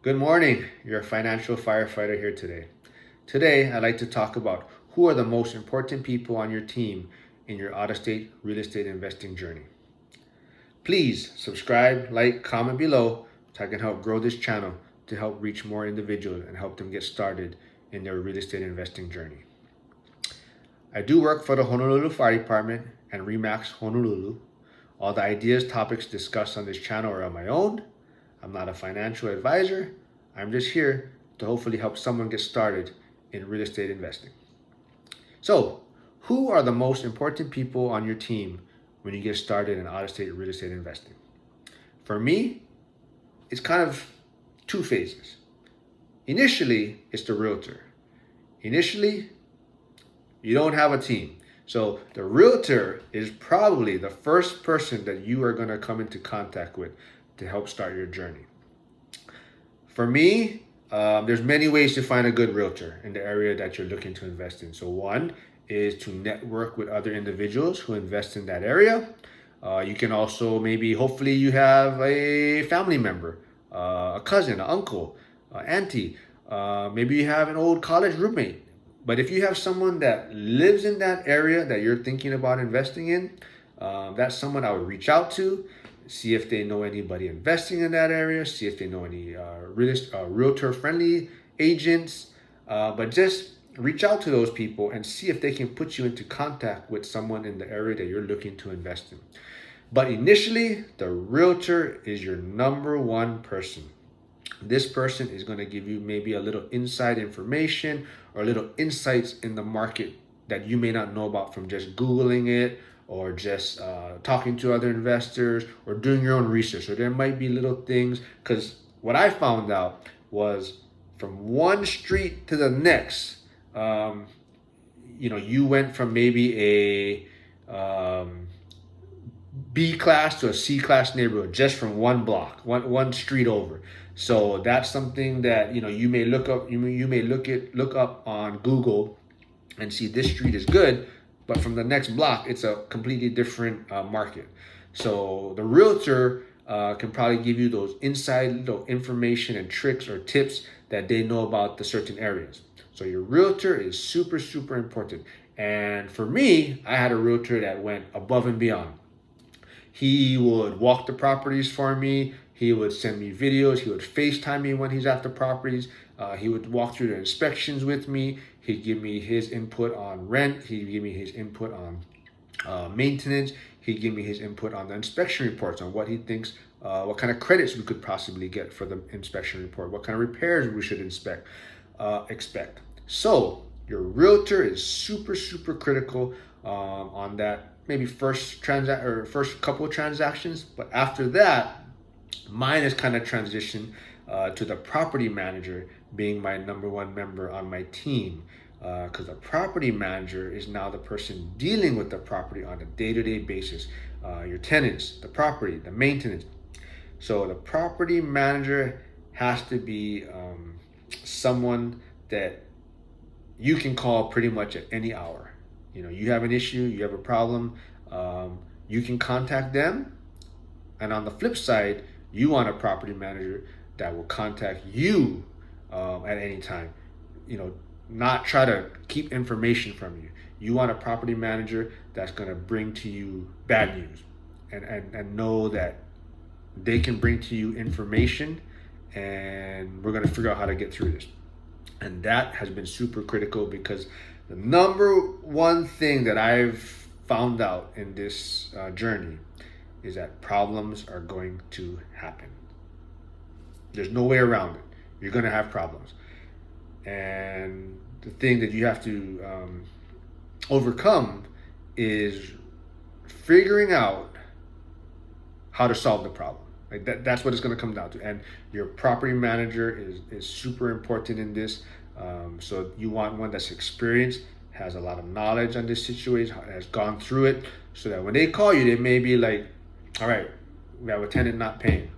Good morning. You're a financial firefighter here today. Today, I'd like to talk about who are the most important people on your team in your out-of-state real estate investing journey. Please subscribe, like, comment below so I can help grow this channel to help reach more individuals and help them get started in their real estate investing journey. I do work for the Honolulu Fire Department and REMAX Honolulu. All the ideas, topics discussed on this channel are on my own. I'm not a financial advisor. I'm just here to hopefully help someone get started in real estate investing. So, who are the most important people on your team when you get started in out-of-state real estate investing? For me, it's kind of two phases. Initially, it's the realtor. Initially, you don't have a team. So the realtor is probably the first person that you are going to come into contact with to help start your journey. For me, there's many ways to find a good realtor in the area that you're looking to invest in. So one is to network with other individuals who invest in that area. You can also hopefully you have a family member, a cousin, an uncle, auntie. Maybe you have an old college roommate. But if you have someone that lives in that area that you're thinking about investing in, that's someone I would reach out to, see if they know anybody investing in that area, see if they know any realtor-friendly agents, but just reach out to those people and see if they can put you into contact with someone in the area that you're looking to invest in. But initially, the realtor is your number one person. This person is going to give you maybe a little inside information or little insights in the market that you may not know about from just Googling it or just talking to other investors or doing your own research. So there might be little things, because what I found out was from one street to the next, you went from maybe a B class to a C class neighborhood just from one block, one street over. So that's something that you may look up. You may look up on Google and see this street is good, but from the next block it's a completely different market. So the realtor can probably give you those inside little information and tricks or tips that they know about the certain areas. So your realtor is super, super important. And for me, I had a realtor that went above and beyond. He would walk the properties for me. He would send me videos. He would FaceTime me when he's at the properties. He would walk through the inspections with me. He'd give me his input on rent. He'd give me his input on maintenance. He'd give me his input on the inspection reports, on what he thinks, what kind of credits we could possibly get for the inspection report, what kind of repairs we should expect. So your realtor is super, super critical on that maybe first couple of transactions. But after that, mine is kind of transitioned to the property manager being my number one member on my team, because the property manager is now the person dealing with the property on a day-to-day basis, your tenants, the property, the maintenance. So the property manager has to be someone that you can call pretty much at any hour. You have an issue, you have a problem, you can contact them. And on the flip side, you want a property manager that will contact you at any time. Not try to keep information from you. You want a property manager that's going to bring to you bad news and know that they can bring to you information, and we're going to figure out how to get through this. And that has been super critical, because the number one thing that I've found out in this journey is that problems are going to happen. There's no way around it. You're going to have problems. And the thing that you have to overcome is figuring out how to solve the problem. Like that's what it's going to come down to. And your property manager is super important in this. So you want one that's experienced, has a lot of knowledge on this situation, has gone through it, so that when they call you, they may be like, all right, we have a tenant not paying.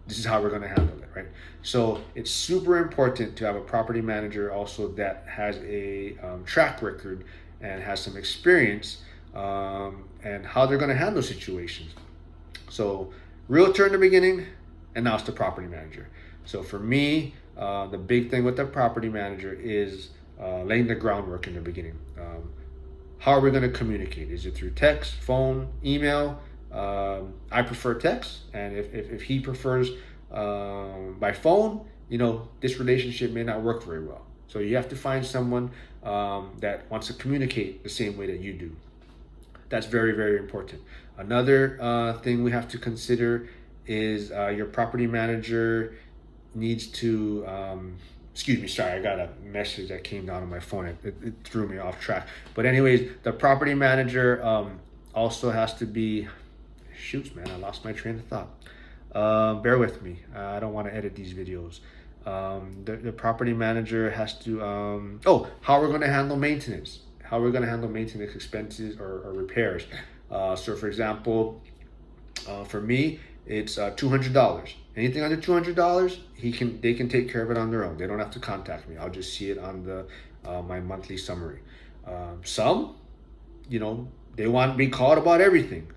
This is how we're going to handle it, right? So it's super important to have a property manager also that has a track record and has some experience and how they're going to handle situations. So realtor in the beginning, and now it's the property manager. So for me, the big thing with the property manager is laying the groundwork in the beginning. How are we going to communicate? Is it through text, phone, email? I prefer text, and if he prefers by phone, this relationship may not work very well. So you have to find someone that wants to communicate the same way that you do. That's very, very important. Another thing we have to consider is your property manager needs to excuse me, sorry, I got a message that came down on my phone. It threw me off track. But anyways, the property manager also has to be, shoots, man, I lost my train of thought. Bear with me. I don't want to edit these videos. The property manager has to, how we're going to handle maintenance. How we're going to handle maintenance expenses or repairs. So for example, for me, it's $200. Anything under $200, they can take care of it on their own. They don't have to contact me. I'll just see it on the my monthly summary. Some, they want to be called about everything.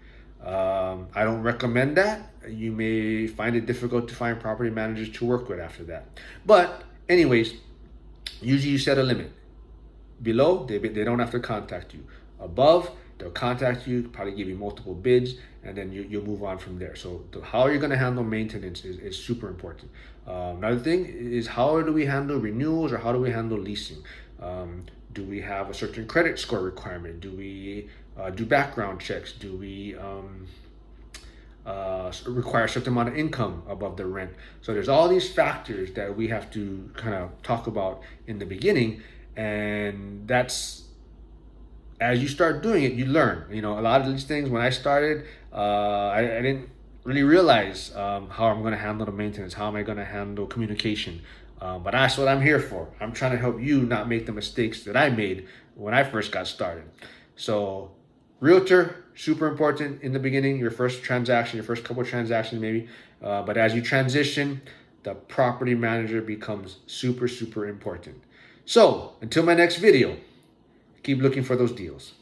I don't recommend that. You may find it difficult to find property managers to work with after that. But anyways, usually you set a limit. Below, they don't have to contact you. Above, they'll contact you, probably give you multiple bids, and then you'll move on from there. So how you're going to handle maintenance is super important. Another thing is, how do we handle renewals, or how do we handle leasing? Do we have a certain credit score requirement? Do we do background checks? Do we require a certain amount of income above the rent? So there's all these factors that we have to kind of talk about in the beginning, and that's, as you start doing it, you learn. A lot of these things, when I started, I didn't really realize how I'm going to handle the maintenance, how am I going to handle communication. But that's what I'm here for. I'm trying to help you not make the mistakes that I made when I first got started. So realtor, super important in the beginning, your first transaction, your first couple of transactions maybe. But as you transition, the property manager becomes super, super important. So until my next video, keep looking for those deals.